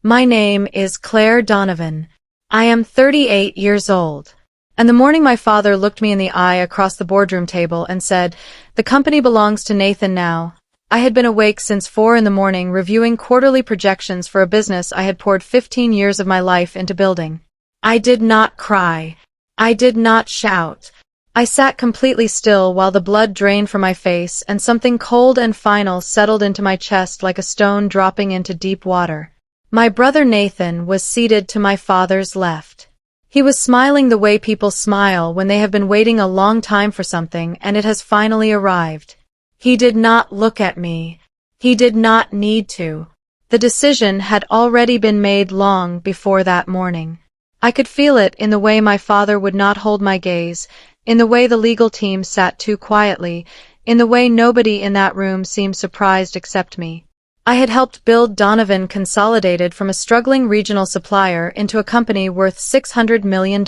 My name is Claire Donovan. I am 38 years old. And the morning my father looked me in the eye across the boardroom table and said, "The company belongs to Nathan now." I had been awake since 4 in the morning reviewing quarterly projections for a business I had poured 15 years of my life into building. I did not cry. I did not shout. I sat completely still while the blood drained from my face and something cold and final settled into my chest like a stone dropping into deep water. My brother Nathan was seated to my father's left. He was smiling the way people smile when they have been waiting a long time for something and it has finally arrived. He did not look at me. He did not need to. The decision had already been made long before that morning. I could feel it in the way my father would not hold my gaze, in the way the legal team sat too quietly, in the way nobody in that room seemed surprised except me. I had helped build Donovan Consolidated from a struggling regional supplier into a company worth $600 million.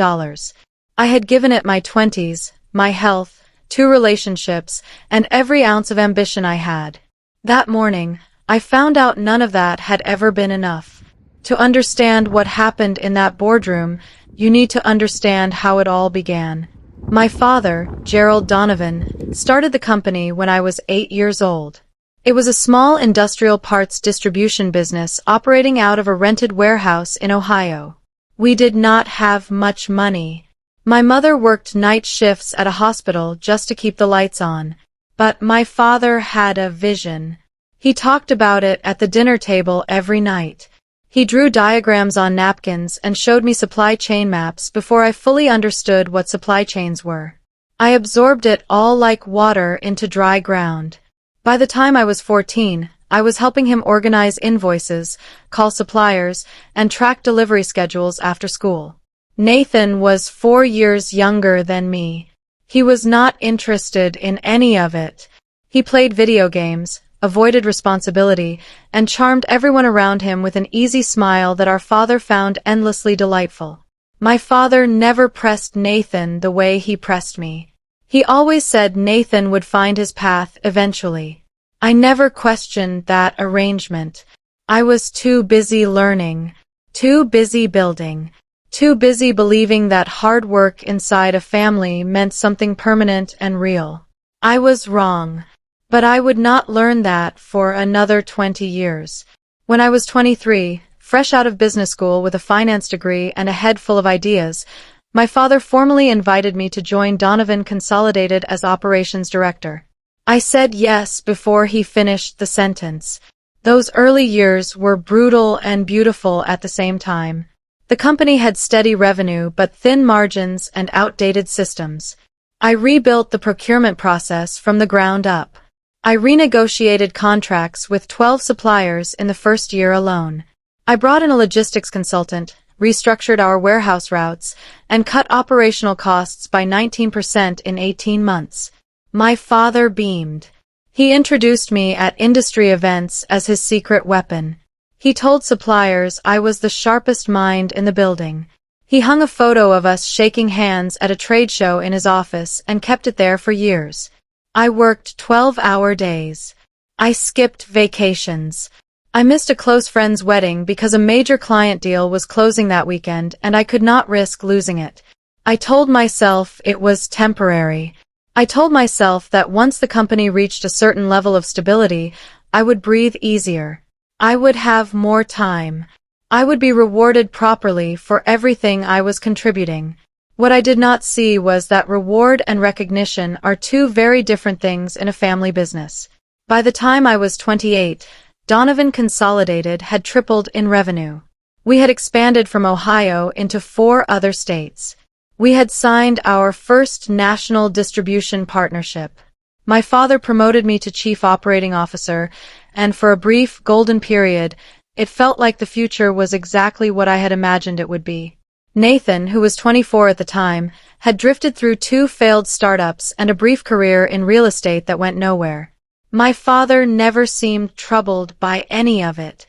I had given it my 20s, my health, 2 relationships, and every ounce of ambition I had. That morning, I found out none of that had ever been enough. To understand what happened in that boardroom, you need to understand how it all began. My father, Gerald Donovan, started the company when I was 8 years old. It was a small industrial parts distribution business operating out of a rented warehouse in Ohio. We did not have much money. My mother worked night shifts at a hospital just to keep the lights on. But my father had a vision. He talked about it at the dinner table every night. He drew diagrams on napkins and showed me supply chain maps before I fully understood what supply chains were. I absorbed it all like water into dry ground. By the time I was 14, I was helping him organize invoices, call suppliers, and track delivery schedules after school. Nathan was 4 years younger than me. He was not interested in any of it. He played video games, avoided responsibility, and charmed everyone around him with an easy smile that our father found endlessly delightful. My father never pressed Nathan the way he pressed me. He always said Nathan would find his path eventually. I never questioned that arrangement. I was too busy learning, too busy building, too busy believing that hard work inside a family meant something permanent and real. I was wrong. But I would not learn that for another 20 years. When I was 23, fresh out of business school with a finance degree and a head full of ideas, my father formally invited me to join Donovan Consolidated as operations director. I said yes before he finished the sentence. Those early years were brutal and beautiful at the same time. The company had steady revenue but thin margins and outdated systems. I rebuilt the procurement process from the ground up. I renegotiated contracts with 12 suppliers in the first year alone. I brought in a logistics consultant, restructured our warehouse routes, and cut operational costs by 19% in 18 months. My father beamed. He introduced me at industry events as his secret weapon. He told suppliers I was the sharpest mind in the building. He hung a photo of us shaking hands at a trade show in his office and kept it there for years. I worked 12-hour days. I skipped vacations. I missed a close friend's wedding because a major client deal was closing that weekend and I could not risk losing it. I told myself it was temporary. I told myself that once the company reached a certain level of stability, I would breathe easier. I would have more time. I would be rewarded properly for everything I was contributing. What I did not see was that reward and recognition are 2 very different things in a family business. By the time I was 28, Donovan Consolidated had tripled in revenue. We had expanded from Ohio into 4 other states. We had signed our first national distribution partnership. My father promoted me to Chief Operating Officer, and for a brief, golden period, it felt like the future was exactly what I had imagined it would be. Nathan, who was 24 at the time, had drifted through 2 failed startups and a brief career in real estate that went nowhere. My father never seemed troubled by any of it.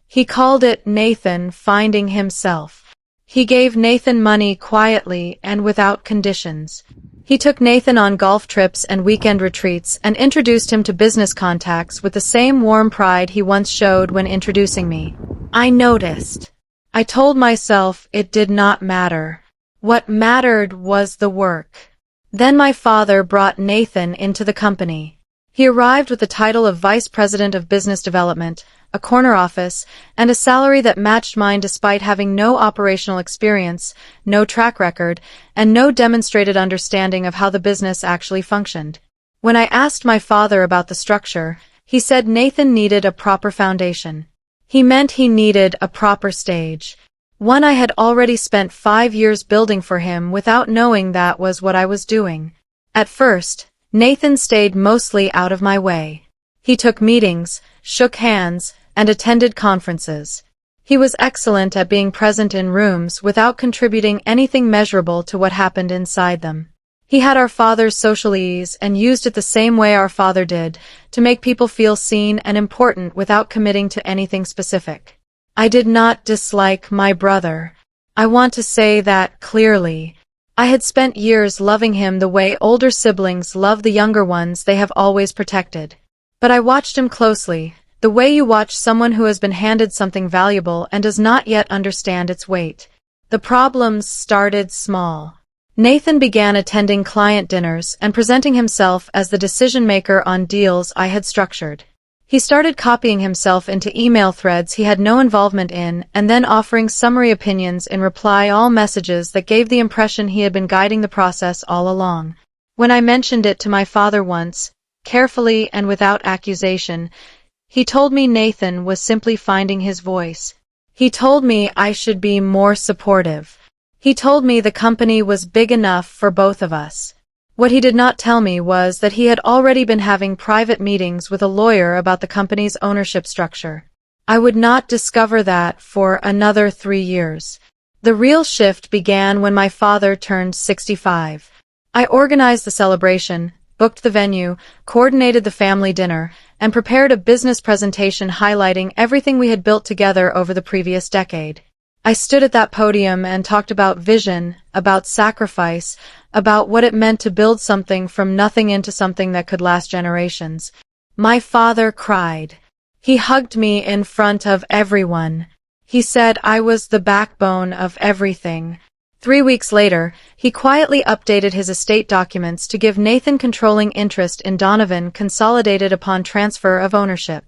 He called it Nathan finding himself. He gave Nathan money quietly and without conditions. He took Nathan on golf trips and weekend retreats and introduced him to business contacts with the same warm pride he once showed when introducing me. I noticed. I told myself it did not matter. What mattered was the work. Then my father brought Nathan into the company. He arrived with the title of Vice President of Business Development, a corner office, and a salary that matched mine despite having no operational experience, no track record, and no demonstrated understanding of how the business actually functioned. When I asked my father about the structure, he said Nathan needed a proper foundation. He meant he needed a proper stage. One I had already spent 5 years building for him without knowing that was what I was doing. At first, Nathan stayed mostly out of my way. He took meetings, shook hands, and attended conferences. He was excellent at being present in rooms without contributing anything measurable to what happened inside them. He had our father's social ease and used it the same way our father did, to make people feel seen and important without committing to anything specific. I did not dislike my brother. I want to say that clearly. I had spent years loving him the way older siblings love the younger ones they have always protected. But I watched him closely, the way you watch someone who has been handed something valuable and does not yet understand its weight. The problems started small. Nathan began attending client dinners and presenting himself as the decision-maker on deals I had structured. He started copying himself into email threads he had no involvement in and then offering summary opinions in reply all messages that gave the impression he had been guiding the process all along. When I mentioned it to my father once, carefully and without accusation, he told me Nathan was simply finding his voice. He told me I should be more supportive. He told me the company was big enough for both of us. What he did not tell me was that he had already been having private meetings with a lawyer about the company's ownership structure. I would not discover that for another 3 years. The real shift began when my father turned 65. I organized the celebration, booked the venue, coordinated the family dinner, and prepared a business presentation highlighting everything we had built together over the previous decade. I stood at that podium and talked about vision, about sacrifice, about what it meant to build something from nothing into something that could last generations. My father cried. He hugged me in front of everyone. He said I was the backbone of everything. 3 weeks later, he quietly updated his estate documents to give Nathan controlling interest in Donovan consolidated upon transfer of ownership.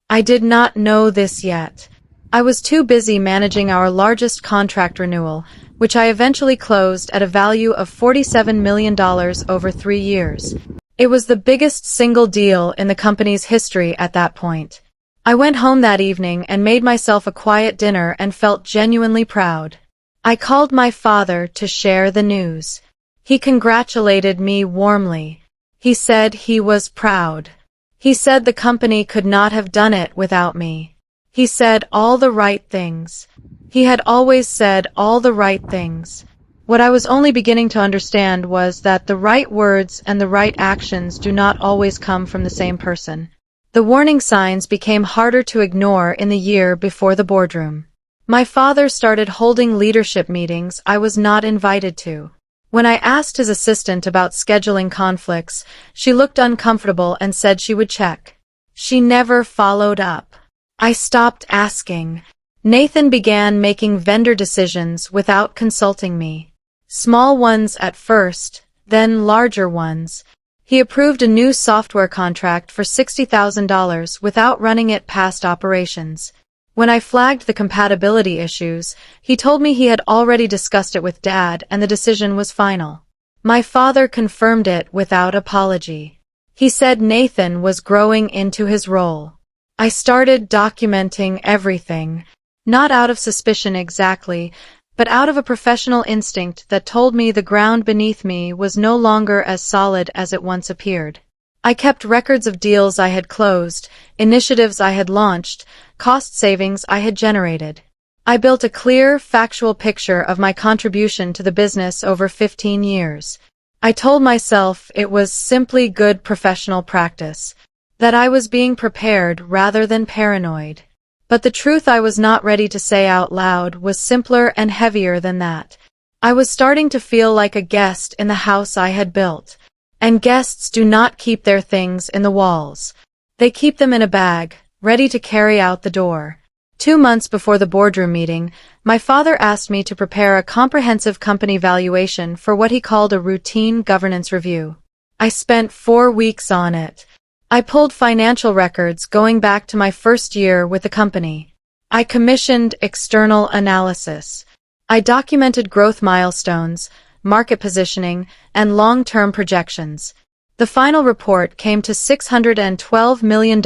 I did not know this yet. I was too busy managing our largest contract renewal, which I eventually closed at a value of $47 million over 3 years. It was the biggest single deal in the company's history at that point. I went home that evening and made myself a quiet dinner and felt genuinely proud. I called my father to share the news. He congratulated me warmly. He said he was proud. He said the company could not have done it without me. He said all the right things. He had always said all the right things. What I was only beginning to understand was that the right words and the right actions do not always come from the same person. The warning signs became harder to ignore in the year before the boardroom. My father started holding leadership meetings I was not invited to. When I asked his assistant about scheduling conflicts, she looked uncomfortable and said she would check. She never followed up. I stopped asking. Nathan began making vendor decisions without consulting me. Small ones at first, then larger ones. He approved a new software contract for $60,000 without running it past operations. When I flagged the compatibility issues, he told me he had already discussed it with Dad and the decision was final. My father confirmed it without apology. He said Nathan was growing into his role. I started documenting everything, not out of suspicion exactly, but out of a professional instinct that told me the ground beneath me was no longer as solid as it once appeared. I kept records of deals I had closed, initiatives I had launched, cost savings I had generated. I built a clear, factual picture of my contribution to the business over 15 years. I told myself it was simply good professional practice, that I was being prepared rather than paranoid. But the truth I was not ready to say out loud was simpler and heavier than that. I was starting to feel like a guest in the house I had built. And guests do not keep their things in the walls. They keep them in a bag, ready to carry out the door. 2 months before the boardroom meeting, my father asked me to prepare a comprehensive company valuation for what he called a routine governance review. I spent 4 weeks on it. I pulled financial records going back to my first year with the company. I commissioned external analysis. I documented growth milestones, market positioning, and long-term projections. The final report came to $612 million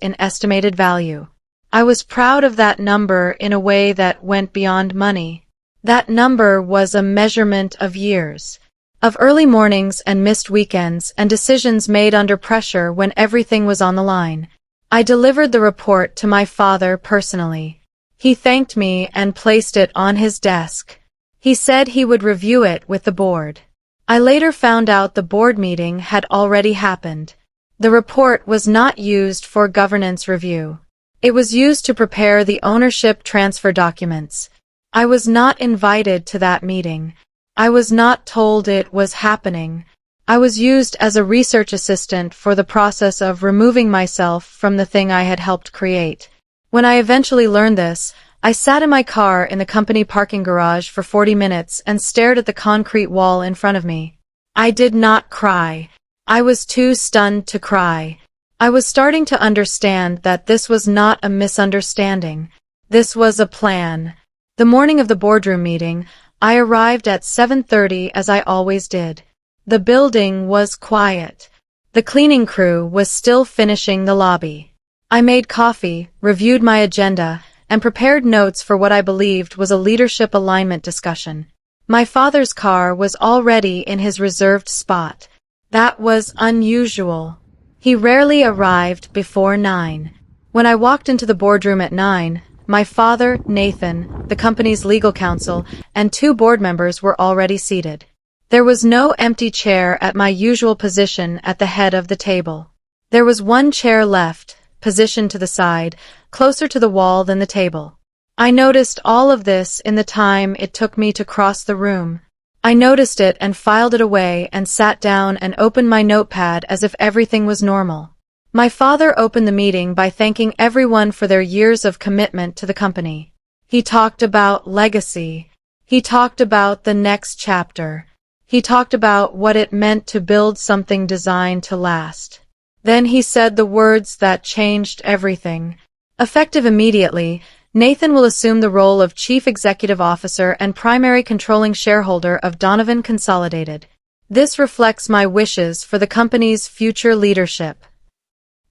in estimated value. I was proud of that number in a way that went beyond money. That number was a measurement of years, of early mornings and missed weekends and decisions made under pressure when everything was on the line. I delivered the report to my father personally. He thanked me and placed it on his desk. He said he would review it with the board. I later found out the board meeting had already happened. The report was not used for governance review. It was used to prepare the ownership transfer documents. I was not invited to that meeting. I was not told it was happening. I was used as a research assistant for the process of removing myself from the thing I had helped create. When I eventually learned this, I sat in my car in the company parking garage for 40 minutes and stared at the concrete wall in front of me. I did not cry. I was too stunned to cry. I was starting to understand that this was not a misunderstanding. This was a plan. The morning of the boardroom meeting, I arrived at 7:30 as I always did. The building was quiet. The cleaning crew was still finishing the lobby. I made coffee, reviewed my agenda, and prepared notes for what I believed was a leadership alignment discussion. My father's car was already in his reserved spot. That was unusual. He rarely arrived before 9. When I walked into the boardroom at 9, my father, Nathan, the company's legal counsel, and 2 board members were already seated. There was no empty chair at my usual position at the head of the table. There was 1 chair left, positioned to the side, closer to the wall than the table. I noticed all of this in the time it took me to cross the room. I noticed it and filed it away and sat down and opened my notepad as if everything was normal. My father opened the meeting by thanking everyone for their years of commitment to the company. He talked about legacy. He talked about the next chapter. He talked about what it meant to build something designed to last. Then he said the words that changed everything. Effective immediately, Nathan will assume the role of Chief Executive Officer and primary controlling shareholder of Donovan Consolidated. This reflects my wishes for the company's future leadership.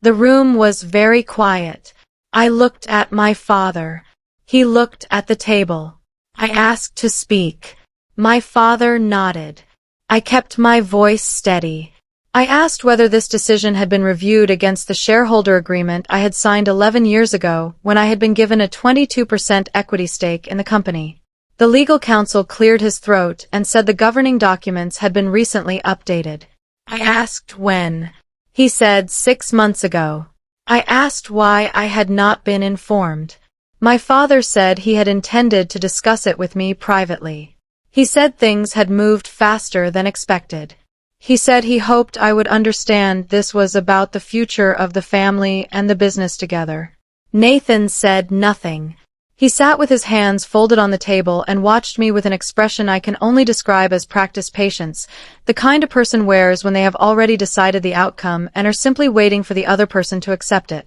The room was very quiet. I looked at my father. He looked at the table. I asked to speak. My father nodded. I kept my voice steady. I asked whether this decision had been reviewed against the shareholder agreement I had signed 11 years ago when I had been given a 22% equity stake in the company. The legal counsel cleared his throat and said the governing documents had been recently updated. I asked when. He said 6 months ago. I asked why I had not been informed. My father said he had intended to discuss it with me privately. He said things had moved faster than expected. He said he hoped I would understand this was about the future of the family and the business together. Nathan said nothing. He sat with his hands folded on the table and watched me with an expression I can only describe as practiced patience, the kind a person wears when they have already decided the outcome and are simply waiting for the other person to accept it.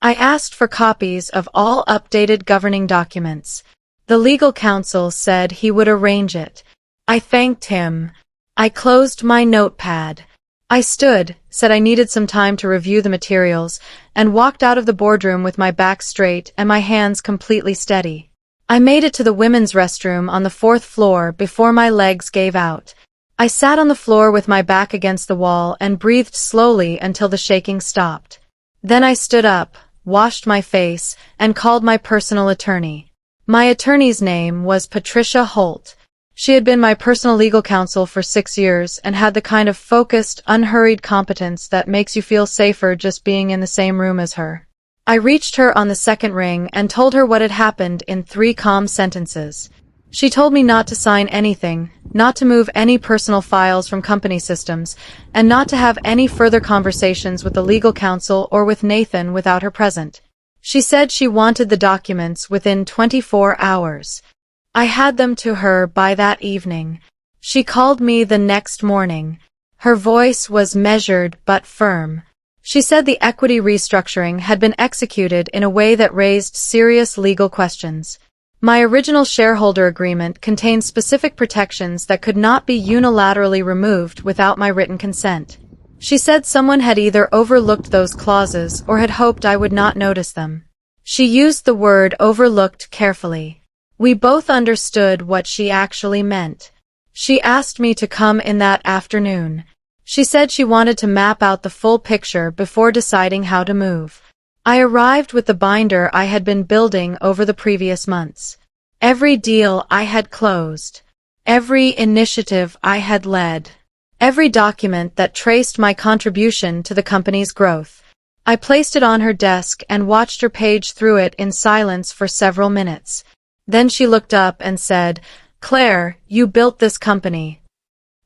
I asked for copies of all updated governing documents. The legal counsel said he would arrange it. I thanked him. I closed my notepad. I stood, said I needed some time to review the materials, and walked out of the boardroom with my back straight and my hands completely steady. I made it to the women's restroom on the 4th floor before my legs gave out. I sat on the floor with my back against the wall and breathed slowly until the shaking stopped. Then I stood up, washed my face, and called my personal attorney. My attorney's name was Patricia Holt. She had been my personal legal counsel for 6 years and had the kind of focused, unhurried competence that makes you feel safer just being in the same room as her. I reached her on the second ring and told her what had happened in 3 calm sentences. She told me not to sign anything, not to move any personal files from company systems, and not to have any further conversations with the legal counsel or with Nathan without her present. She said she wanted the documents within 24 hours. I had them to her by that evening. She called me the next morning. Her voice was measured but firm. She said the equity restructuring had been executed in a way that raised serious legal questions. My original shareholder agreement contained specific protections that could not be unilaterally removed without my written consent. She said someone had either overlooked those clauses or had hoped I would not notice them. She used the word overlooked carefully. We both understood what she actually meant. She asked me to come in that afternoon. She said she wanted to map out the full picture before deciding how to move. I arrived with the binder I had been building over the previous months. Every deal I had closed. Every initiative I had led. Every document that traced my contribution to the company's growth. I placed it on her desk and watched her page through it in silence for several minutes. Then she looked up and said, "Claire, you built this company."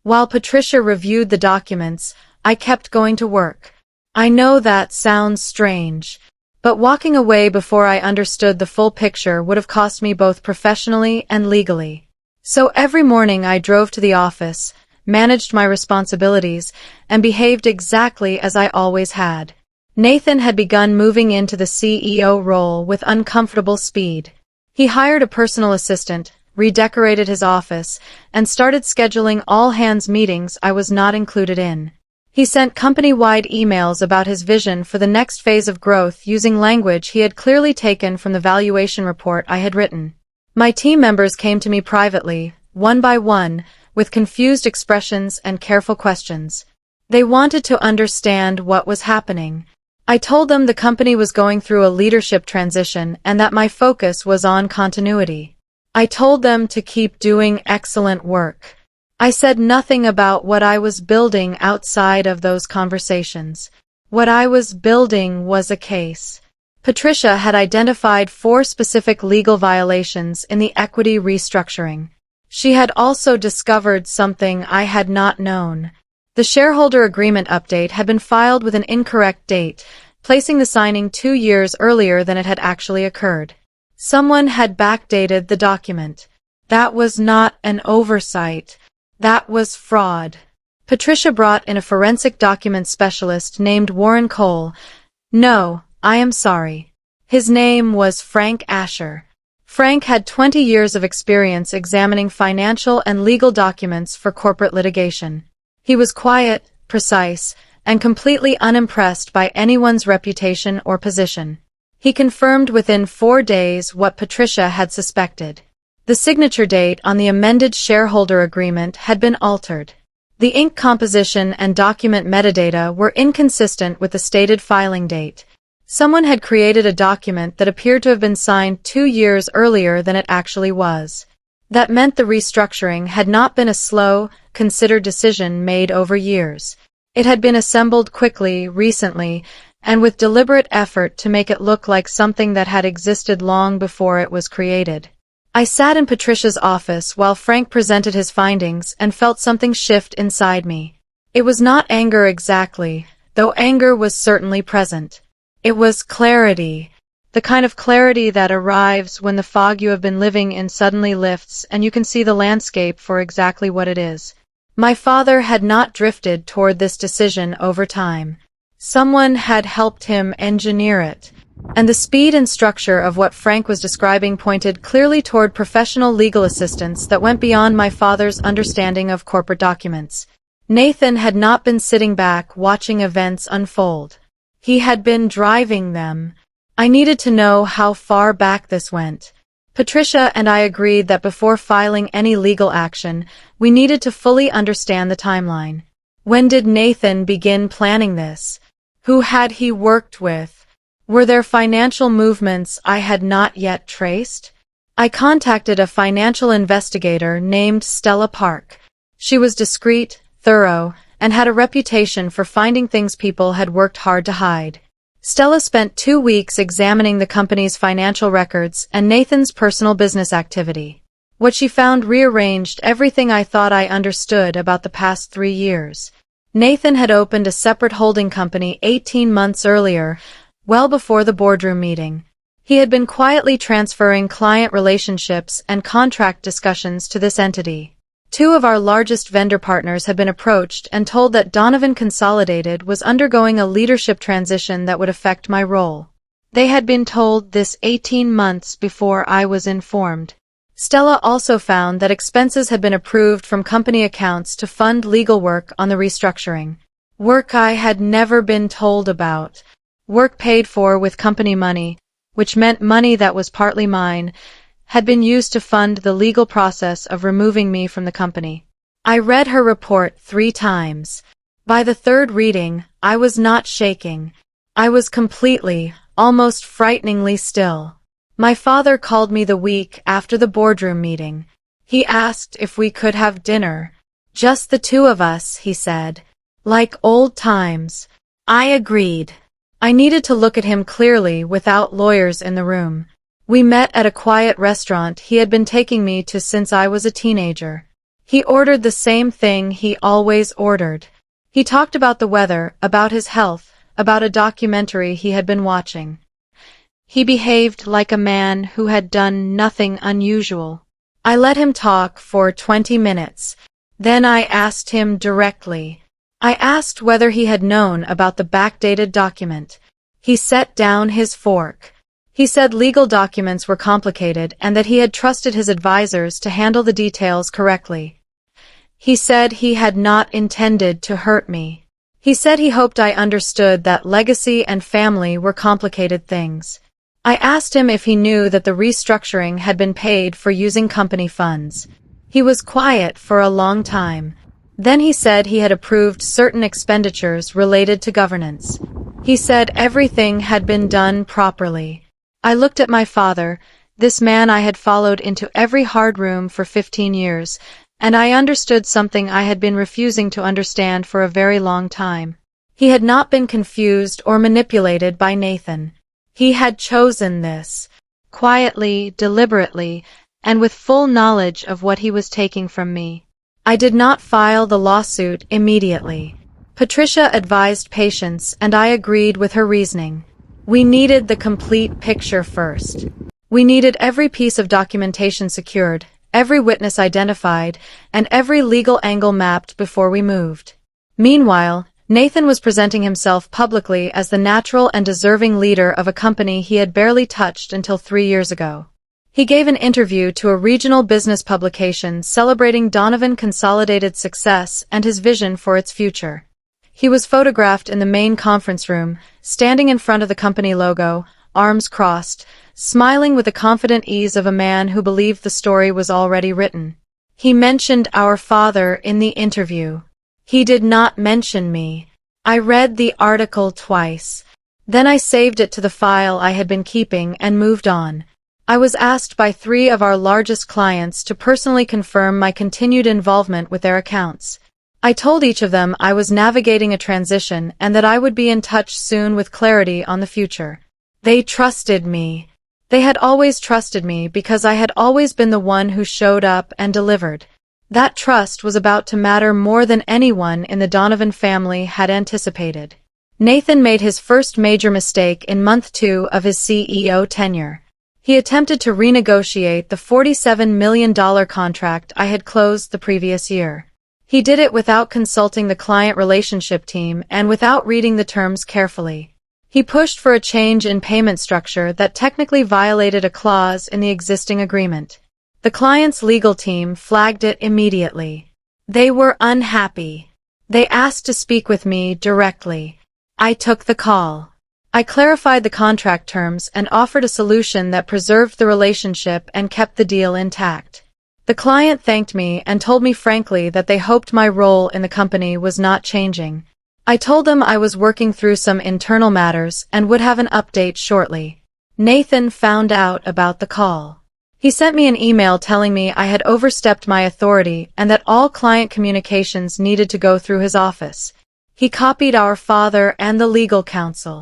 While Patricia reviewed the documents, I kept going to work. I know that sounds strange, but walking away before I understood the full picture would have cost me both professionally and legally. So every morning I drove to the office, managed my responsibilities, and behaved exactly as I always had. Nathan had begun moving into the CEO role with uncomfortable speed. He hired a personal assistant, redecorated his office, and started scheduling all-hands meetings I was not included in. He sent company-wide emails about his vision for the next phase of growth using language he had clearly taken from the valuation report I had written. My team members came to me privately, one by one, with confused expressions and careful questions. They wanted to understand what was happening. I told them the company was going through a leadership transition and that my focus was on continuity. I told them to keep doing excellent work. I said nothing about what I was building outside of those conversations. What I was building was a case. Patricia had identified 4 specific legal violations in the equity restructuring. She had also discovered something I had not known. The shareholder agreement update had been filed with an incorrect date, placing the signing 2 years earlier than it had actually occurred. Someone had backdated the document. That was not an oversight. That was fraud. Patricia brought in a forensic document specialist named Warren Cole. No, I am sorry. His name was Frank Asher. Frank had 20 years of experience examining financial and legal documents for corporate litigation. He was quiet, precise, and completely unimpressed by anyone's reputation or position. He confirmed within 4 days what Patricia had suspected. The signature date on the amended shareholder agreement had been altered. The ink composition and document metadata were inconsistent with the stated filing date. Someone had created a document that appeared to have been signed 2 years earlier than it actually was. That meant the restructuring had not been a slow, considered decision made over years. It had been assembled quickly, recently, and with deliberate effort to make it look like something that had existed long before it was created. I sat in Patricia's office while Frank presented his findings and felt something shift inside me. It was not anger exactly, though anger was certainly present. It was clarity, the kind of clarity that arrives when the fog you have been living in suddenly lifts and you can see the landscape for exactly what it is. My father had not drifted toward this decision over time. Someone had helped him engineer it. And the speed and structure of what Frank was describing pointed clearly toward professional legal assistance that went beyond my father's understanding of corporate documents. Nathan had not been sitting back watching events unfold. He had been driving them. I needed to know how far back this went. Patricia and I agreed that before filing any legal action, we needed to fully understand the timeline. When did Nathan begin planning this? Who had he worked with? Were there financial movements I had not yet traced? I contacted a financial investigator named Stella Park. She was discreet, thorough, and had a reputation for finding things people had worked hard to hide. Stella spent 2 weeks examining the company's financial records and Nathan's personal business activity. What she found rearranged everything I thought I understood about the past 3 years. Nathan had opened a separate holding company 18 months earlier, well before the boardroom meeting. He had been quietly transferring client relationships and contract discussions to this entity. 2 of our largest vendor partners had been approached and told that Donovan Consolidated was undergoing a leadership transition that would affect my role. They had been told this 18 months before I was informed. Stella also found that expenses had been approved from company accounts to fund legal work on the restructuring. Work I had never been told about. Work paid for with company money, which meant money that was partly mine, had been used to fund the legal process of removing me from the company. I read her report 3 times. By the 3rd reading, I was not shaking. I was completely, almost frighteningly still. My father called me the week after the boardroom meeting. He asked if we could have dinner. Just the 2 of us, he said. Like old times. I agreed. I needed to look at him clearly without lawyers in the room. We met at a quiet restaurant he had been taking me to since I was a teenager. He ordered the same thing he always ordered. He talked about the weather, about his health, about a documentary he had been watching. He behaved like a man who had done nothing unusual. I let him talk for 20 minutes. Then I asked him directly. I asked whether he had known about the backdated document. He set down his fork. He said legal documents were complicated and that he had trusted his advisors to handle the details correctly. He said he had not intended to hurt me. He said he hoped I understood that legacy and family were complicated things. I asked him if he knew that the restructuring had been paid for using company funds. He was quiet for a long time. Then he said he had approved certain expenditures related to governance. He said everything had been done properly. I looked at my father, this man I had followed into every hard room for 15 years, and I understood something I had been refusing to understand for a very long time. He had not been confused or manipulated by Nathan. He had chosen this, quietly, deliberately, and with full knowledge of what he was taking from me. I did not file the lawsuit immediately. Patricia advised patience, and I agreed with her reasoning. We needed the complete picture first. We needed every piece of documentation secured, every witness identified, and every legal angle mapped before we moved. Meanwhile, Nathan was presenting himself publicly as the natural and deserving leader of a company he had barely touched until 3 years ago. He gave an interview to a regional business publication celebrating Donovan Consolidated's success and his vision for its future. He was photographed in the main conference room, standing in front of the company logo, arms crossed, smiling with the confident ease of a man who believed the story was already written. He mentioned our father in the interview. He did not mention me. I read the article twice. Then I saved it to the file I had been keeping and moved on. I was asked by 3 of our largest clients to personally confirm my continued involvement with their accounts. I told each of them I was navigating a transition and that I would be in touch soon with clarity on the future. They trusted me. They had always trusted me because I had always been the one who showed up and delivered. That trust was about to matter more than anyone in the Donovan family had anticipated. Nathan made his first major mistake in month 2 of his CEO tenure. He attempted to renegotiate the $47 million contract I had closed the previous year. He did it without consulting the client relationship team and without reading the terms carefully. He pushed for a change in payment structure that technically violated a clause in the existing agreement. The client's legal team flagged it immediately. They were unhappy. They asked to speak with me directly. I took the call. I clarified the contract terms and offered a solution that preserved the relationship and kept the deal intact. The client thanked me and told me frankly that they hoped my role in the company was not changing. I told them I was working through some internal matters and would have an update shortly. Nathan found out about the call. He sent me an email telling me I had overstepped my authority and that all client communications needed to go through his office. He copied our father and the legal counsel.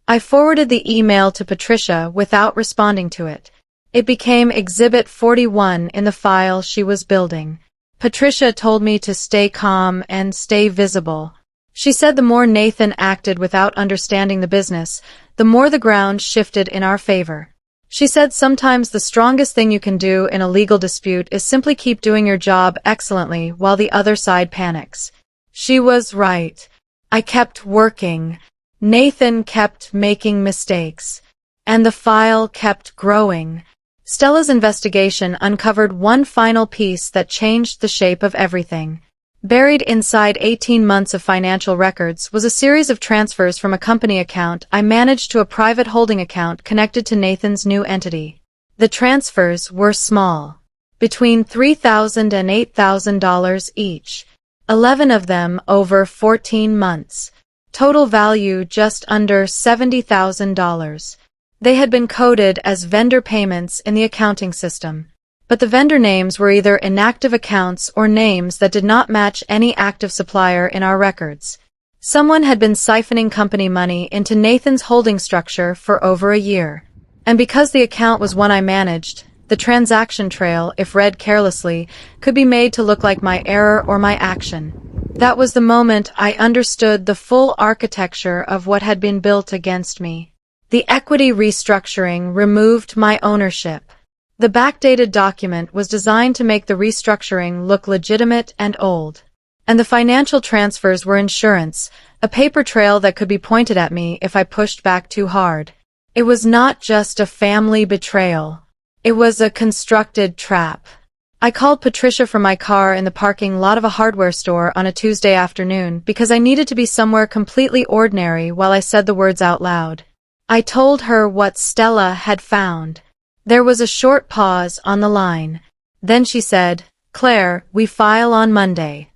I forwarded the email to Patricia without responding to it. It became Exhibit 41 in the file she was building. Patricia told me to stay calm and stay visible. She said the more Nathan acted without understanding the business, the more the ground shifted in our favor. She said sometimes the strongest thing you can do in a legal dispute is simply keep doing your job excellently while the other side panics. She was right. I kept working. Nathan kept making mistakes. And the file kept growing. Stella's investigation uncovered one final piece that changed the shape of everything. Buried inside 18 months of financial records was a series of transfers from a company account I managed to a private holding account connected to Nathan's new entity. The transfers were small, between $3,000 and $8,000 each, 11 of them over 14 months. Total value just under $70,000. They had been coded as vendor payments in the accounting system. But the vendor names were either inactive accounts or names that did not match any active supplier in our records. Someone had been siphoning company money into Nathan's holding structure for over a year. And because the account was one I managed, the transaction trail, if read carelessly, could be made to look like my error or my action. That was the moment I understood the full architecture of what had been built against me. The equity restructuring removed my ownership. The backdated document was designed to make the restructuring look legitimate and old. And the financial transfers were insurance, a paper trail that could be pointed at me if I pushed back too hard. It was not just a family betrayal. It was a constructed trap. I called Patricia from my car in the parking lot of a hardware store on a Tuesday afternoon because I needed to be somewhere completely ordinary while I said the words out loud. I told her what Stella had found. There was a short pause on the line. Then she said, "Claire, we file on Monday."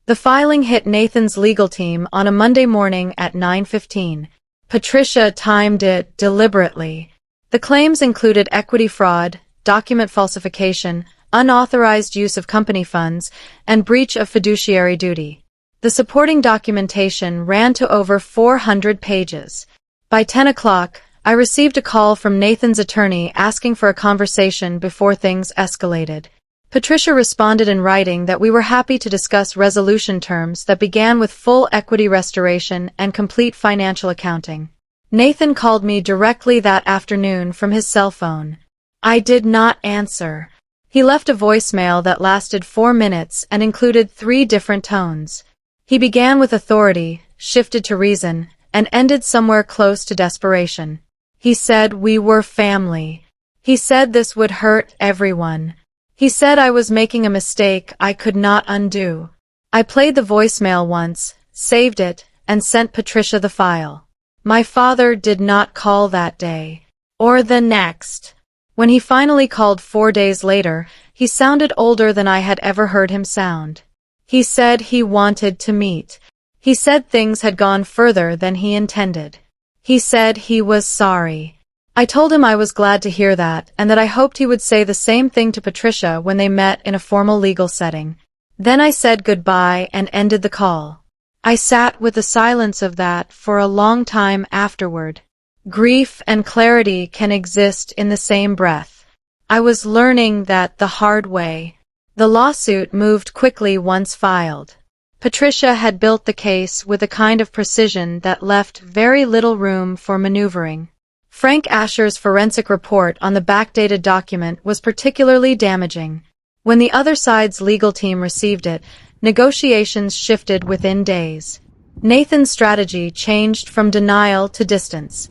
The filing hit Nathan's legal team on a Monday morning at 9:15. Patricia timed it deliberately. The claims included equity fraud, document falsification, unauthorized use of company funds, and breach of fiduciary duty. The supporting documentation ran to over 400 pages. By 10 o'clock, I received a call from Nathan's attorney asking for a conversation before things escalated. Patricia responded in writing that we were happy to discuss resolution terms that began with full equity restoration and complete financial accounting. Nathan called me directly that afternoon from his cell phone. I did not answer. He left a voicemail that lasted 4 minutes and included 3 different tones. He began with authority, shifted to reason, and ended somewhere close to desperation. He said we were family. He said this would hurt everyone. He said I was making a mistake I could not undo. I played the voicemail once, saved it, and sent Patricia the file. My father did not call that day. Or the next. When he finally called 4 days later, he sounded older than I had ever heard him sound. He said he wanted to meet. He said things had gone further than he intended. He said he was sorry. I told him I was glad to hear that and that I hoped he would say the same thing to Patricia when they met in a formal legal setting. Then I said goodbye and ended the call. I sat with the silence of that for a long time afterward. Grief and clarity can exist in the same breath. I was learning that the hard way. The lawsuit moved quickly once filed. Patricia had built the case with a kind of precision that left very little room for maneuvering. Frank Asher's forensic report on the backdated document was particularly damaging. When the other side's legal team received it, negotiations shifted within days. Nathan's strategy changed from denial to distance.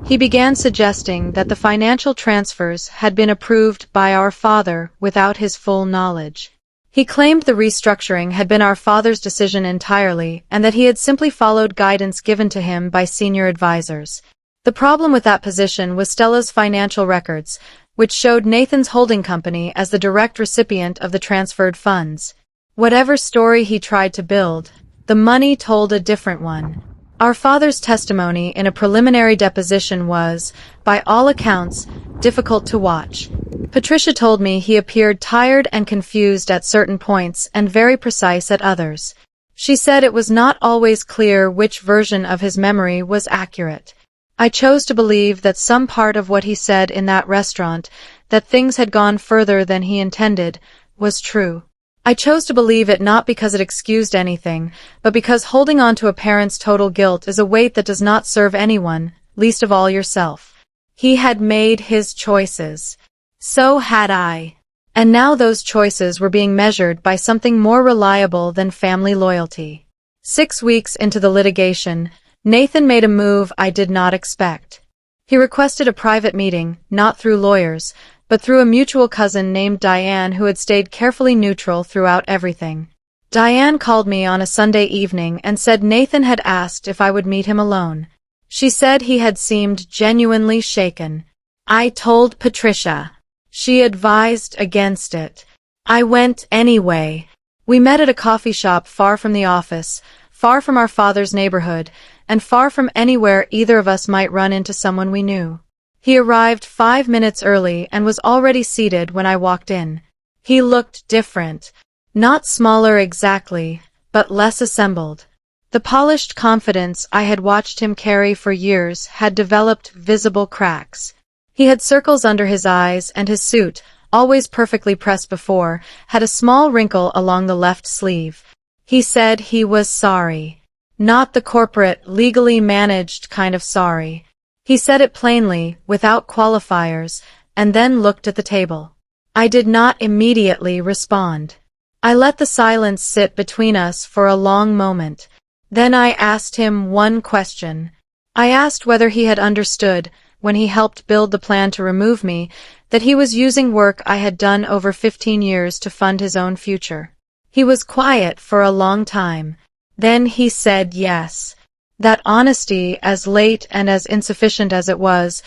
He began suggesting that the financial transfers had been approved by our father without his full knowledge. He claimed the restructuring had been our father's decision entirely and that he had simply followed guidance given to him by senior advisors. The problem with that position was Stella's financial records, which showed Nathan's holding company as the direct recipient of the transferred funds. Whatever story he tried to build, the money told a different one. Our father's testimony in a preliminary deposition was, by all accounts, difficult to watch. Patricia told me he appeared tired and confused at certain points and very precise at others. She said it was not always clear which version of his memory was accurate. I chose to believe that some part of what he said in that restaurant, that things had gone further than he intended, was true. I chose to believe it not because it excused anything, but because holding on to a parent's total guilt is a weight that does not serve anyone, least of all yourself. He had made his choices. So had I. And now those choices were being measured by something more reliable than family loyalty. 6 weeks into the litigation, Nathan made a move I did not expect. He requested a private meeting, not through lawyers, but through a mutual cousin named Diane who had stayed carefully neutral throughout everything. Diane called me on a Sunday evening and said Nathan had asked if I would meet him alone. She said he had seemed genuinely shaken. I told Patricia. She advised against it. I went anyway. We met at a coffee shop far from the office, far from our father's neighborhood, and far from anywhere either of us might run into someone we knew. He arrived 5 minutes early and was already seated when I walked in. He looked different. Not smaller exactly, but less assembled. The polished confidence I had watched him carry for years had developed visible cracks. He had circles under his eyes and his suit, always perfectly pressed before, had a small wrinkle along the left sleeve. He said he was sorry. Not the corporate, legally managed kind of sorry. He said it plainly, without qualifiers, and then looked at the table. I did not immediately respond. I let the silence sit between us for a long moment. Then I asked him one question. I asked whether he had understood, when he helped build the plan to remove me, that he was using work I had done over 15 years to fund his own future. He was quiet for a long time. Then he said yes. That honesty, as late and as insufficient as it was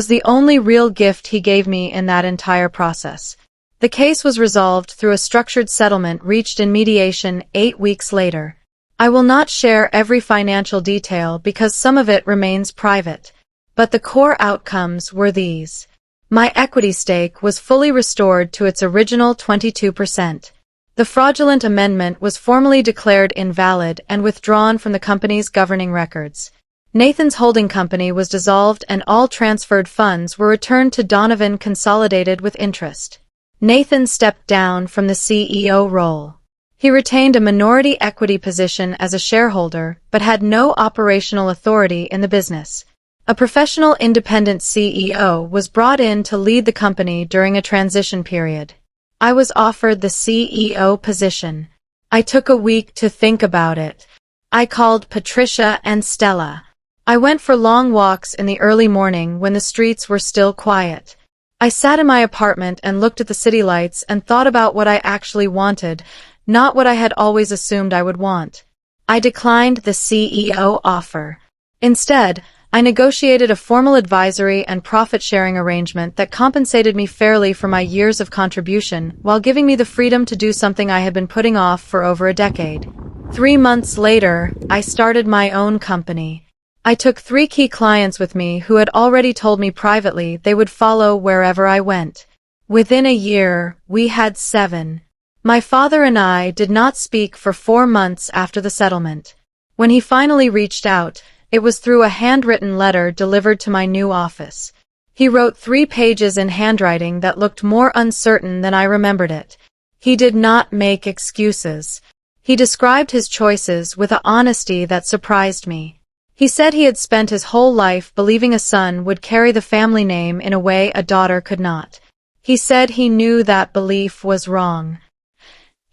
the only real gift he gave me in that entire process. The case was resolved through a structured settlement reached in mediation 8 weeks later. I will not share every financial detail because some of it remains private. But the core outcomes were these. My equity stake was fully restored to its original 22%. The fraudulent amendment was formally declared invalid and withdrawn from the company's governing records. Nathan's holding company was dissolved and all transferred funds were returned to Donovan consolidated with interest. Nathan stepped down from the CEO role. He retained a minority equity position as a shareholder but had no operational authority in the business. A professional independent CEO was brought in to lead the company during a transition period. I was offered the CEO position. I took a week to think about it. I called Patricia and Stella. I went for long walks in the early morning when the streets were still quiet. I sat in my apartment and looked at the city lights and thought about what I actually wanted, not what I had always assumed I would want. I declined the CEO offer. Instead, I negotiated a formal advisory and profit-sharing arrangement that compensated me fairly for my years of contribution while giving me the freedom to do something I had been putting off for over a decade. 3 months later, I started my own company. I took 3 key clients with me who had already told me privately they would follow wherever I went. Within a year, we had 7. My father and I did not speak for 4 months after the settlement. When he finally reached out, it was through a handwritten letter delivered to my new office. He wrote 3 pages in handwriting that looked more uncertain than I remembered it. He did not make excuses. He described his choices with an honesty that surprised me. He said he had spent his whole life believing a son would carry the family name in a way a daughter could not. He said he knew that belief was wrong.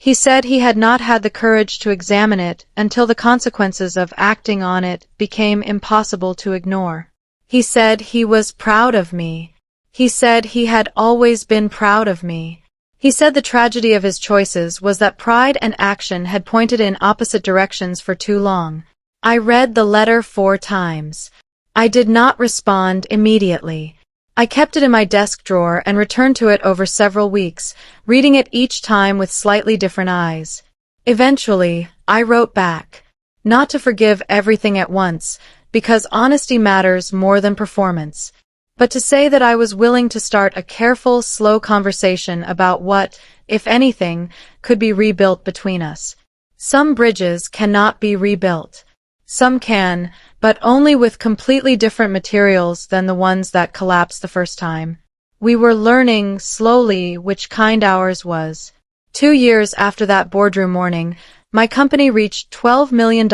He said he had not had the courage to examine it until the consequences of acting on it became impossible to ignore. He said he was proud of me. He said he had always been proud of me. He said the tragedy of his choices was that pride and action had pointed in opposite directions for too long. I read the letter 4 times. I did not respond immediately. I kept it in my desk drawer and returned to it over several weeks, reading it each time with slightly different eyes. Eventually, I wrote back. Not to forgive everything at once, because honesty matters more than performance, but to say that I was willing to start a careful, slow conversation about what, if anything, could be rebuilt between us. Some bridges cannot be rebuilt. Some can, but only with completely different materials than the ones that collapsed the first time. We were learning slowly which kind ours was. 2 years after that boardroom morning, my company reached $12 million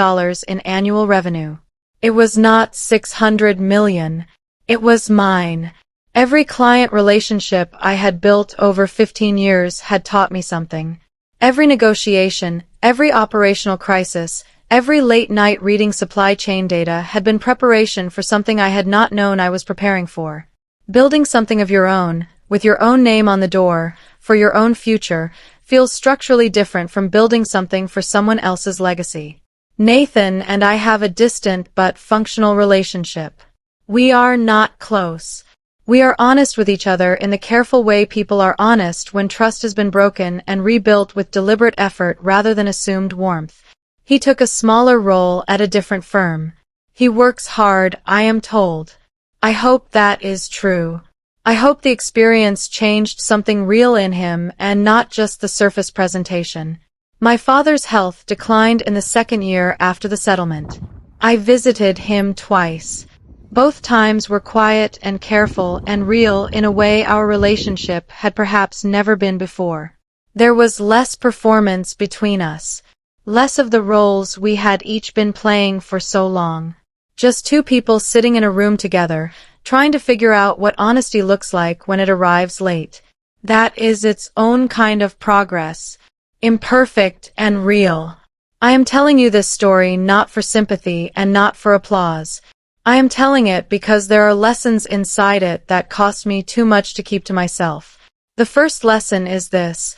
in annual revenue. It was not 600 million. It was mine. Every client relationship I had built over 15 years had taught me something. Every negotiation, every operational crisis, every late night reading supply chain data had been preparation for something I had not known I was preparing for. Building something of your own, with your own name on the door, for your own future, feels structurally different from building something for someone else's legacy. Nathan and I have a distant but functional relationship. We are not close. We are honest with each other in the careful way people are honest when trust has been broken and rebuilt with deliberate effort rather than assumed warmth. He took a smaller role at a different firm. He works hard, I am told. I hope that is true. I hope the experience changed something real in him and not just the surface presentation. My father's health declined in the second year after the settlement. I visited him twice. Both times were quiet and careful and real in a way our relationship had perhaps never been before. There was less performance between us, less of the roles we had each been playing for so long. Just two people sitting in a room together, trying to figure out what honesty looks like when it arrives late. That is its own kind of progress, imperfect and real. I am telling you this story not for sympathy and not for applause. I am telling it because there are lessons inside it that cost me too much to keep to myself. The first lesson is this: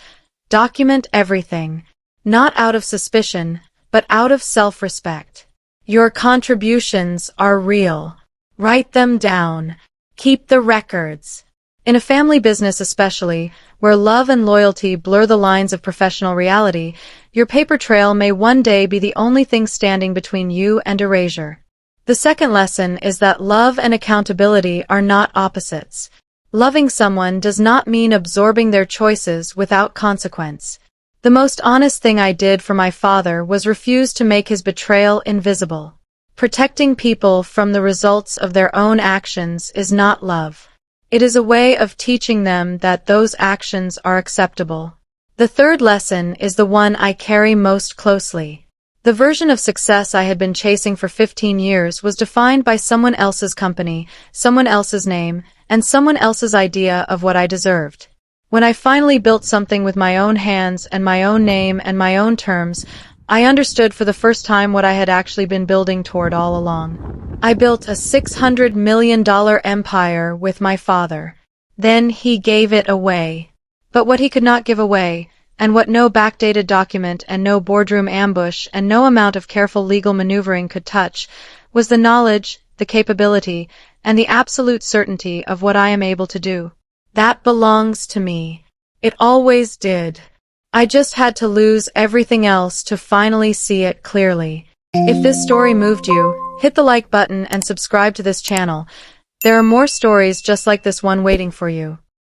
document everything, not out of suspicion, but out of self-respect. Your contributions are real. Write them down. Keep the records. In a family business especially, where love and loyalty blur the lines of professional reality, your paper trail may one day be the only thing standing between you and erasure. The second lesson is that love and accountability are not opposites. Loving someone does not mean absorbing their choices without consequence. The most honest thing I did for my father was refuse to make his betrayal invisible. Protecting people from the results of their own actions is not love. It is a way of teaching them that those actions are acceptable. The third lesson is the one I carry most closely. The version of success I had been chasing for 15 years was defined by someone else's company, someone else's name, and someone else's idea of what I deserved. When I finally built something with my own hands and my own name and my own terms, I understood for the first time what I had actually been building toward all along. I built a $600 million empire with my father. Then he gave it away. But what he could not give away, and what no backdated document and no boardroom ambush and no amount of careful legal maneuvering could touch, was the knowledge, the capability, and the absolute certainty of what I am able to do. That belongs to me. It always did. I just had to lose everything else to finally see it clearly. If this story moved you, hit the like button and subscribe to this channel. There are more stories just like this one waiting for you.